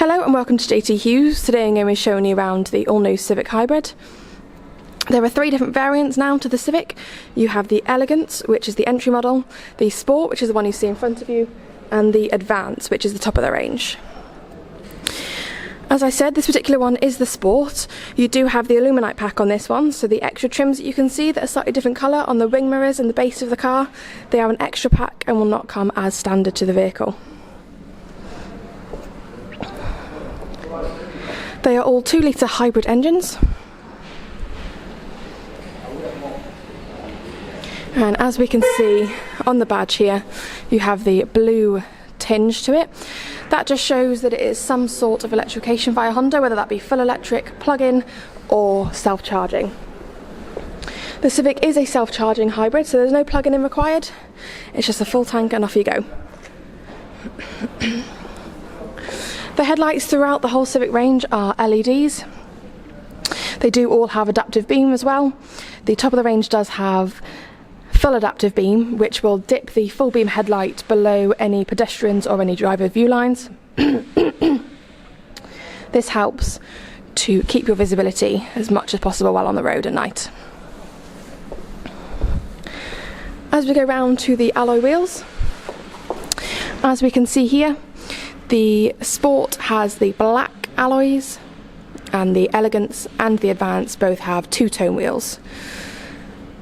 Hello and welcome to JT Hughes. Today I'm going to be showing you around the all-new Civic Hybrid. There are three different variants now to the Civic. You have the Elegance, which is the entry model, the Sport, which is the one you see in front of you, and the Advance, which is the top of the range. As I said, this particular one is the Sport. You do have the Illuminite pack on this one, so the extra trims that you can see that are slightly different colour on the wing mirrors and the base of the car, they are an extra pack and will not come as standard to the vehicle. They are all 2-litre hybrid engines. And as we can see on the badge here, you have the blue tinge to it. That just shows that it is some sort of electrification via Honda, whether that be full electric, plug-in or self-charging. The Civic is a self-charging hybrid, so there's no plug-in required. It's just a full tank and off you go. The headlights throughout the whole Civic range are LEDs. They do all have adaptive beam as well. The top of the range does have full adaptive beam, which will dip the full beam headlight below any pedestrians or any driver view lines. This helps to keep your visibility as much as possible while on the road at night. As we go round to the alloy wheels, as we can see here, the Sport has the black alloys, and the Elegance and the Advance both have two-tone wheels.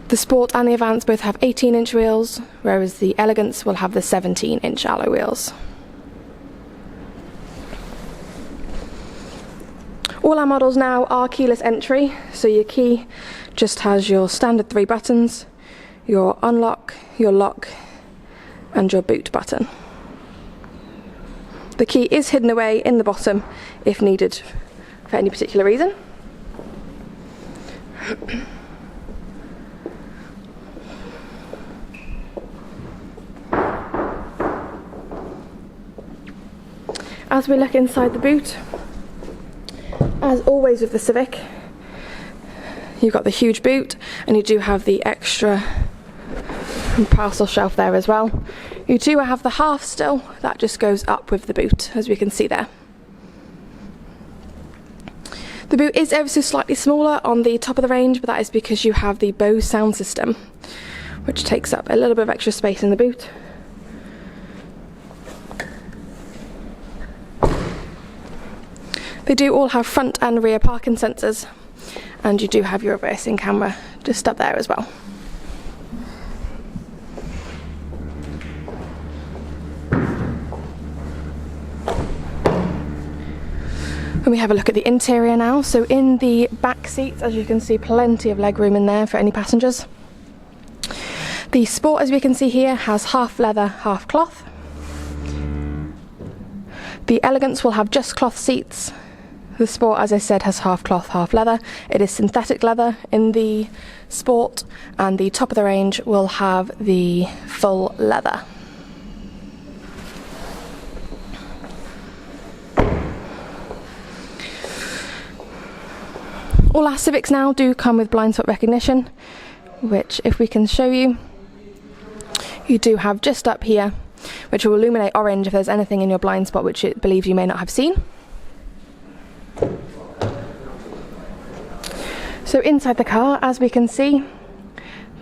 The Sport and the Advance both have 18-inch wheels, whereas the Elegance will have the 17-inch alloy wheels. All our models now are keyless entry, so your key just has your standard 3 buttons, your unlock, your lock, and your boot button. The key is hidden away in the bottom if needed for any particular reason. As we look inside the boot, as always with the Civic, you've got the huge boot and you do have the extra parcel shelf there as well. You do have the half still, that just goes up with the boot, as we can see there. The boot is ever so slightly smaller on the top of the range, but that is because you have the Bose sound system, which takes up a little bit of extra space in the boot. They do all have front and rear parking sensors, and you do have your reversing camera just up there as well. When we have a look at the interior now, so in the back seats, as you can see, plenty of legroom in there for any passengers. The Sport, as we can see here, has half leather, half cloth. The Elegance will have just cloth seats. The Sport, as I said, has half cloth, half leather. It is synthetic leather in the Sport, and the top of the range will have the full leather. All our Civics now do come with blind spot recognition, which, if we can show you, you do have just up here, which will illuminate orange if there's anything in your blind spot which it believes you may not have seen. So inside the car, as we can see,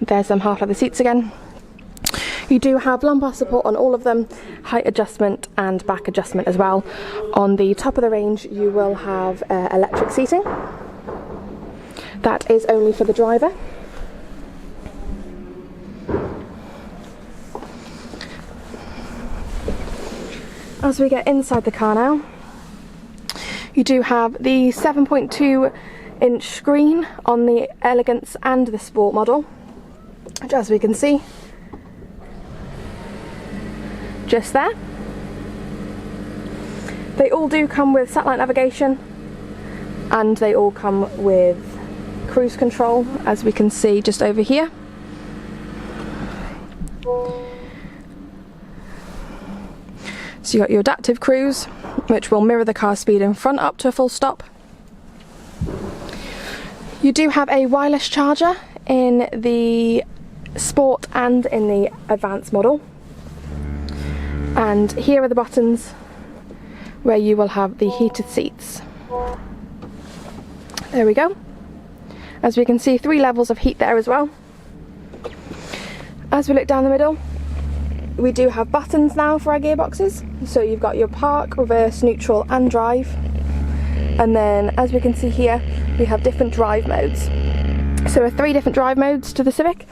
there's some half leather seats again. You do have lumbar support on all of them, height adjustment and back adjustment as well. On the top of the range you will have electric seating. That is only for the driver. As we get inside the car now, you do have the 7.2-inch screen on the Elegance and the Sport model, which, as we can see, just there. They all do come with satellite navigation, and they all come with cruise control, as we can see just over here. So you got your adaptive cruise, which will mirror the car speed in front up to a full stop. You do have a wireless charger in the Sport and in the Advance model. And here are the buttons where you will have the heated seats. There we go. As we can see, 3 levels of heat there as well. As we look down the middle, we do have buttons now for our gearboxes. So you've got your park, reverse, neutral and drive. And then as we can see here, we have different drive modes. So there are 3 different drive modes to the Civic.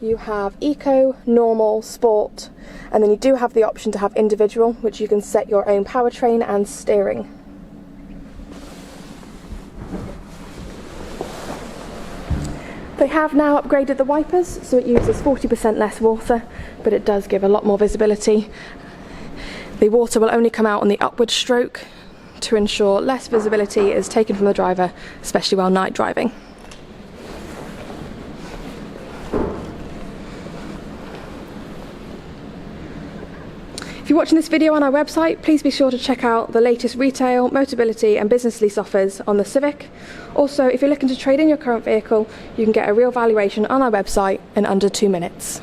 You have Eco, Normal, Sport, and then you do have the option to have Individual, which you can set your own powertrain and steering. They have now upgraded the wipers, so it uses 40% less water, but it does give a lot more visibility. The water will only come out on the upward stroke to ensure less visibility is taken from the driver, especially while night driving. If you're watching this video on our website, please be sure to check out the latest retail, Motability and business lease offers on the Civic. Also, if you're looking to trade in your current vehicle, you can get a real valuation on our website in under 2 minutes.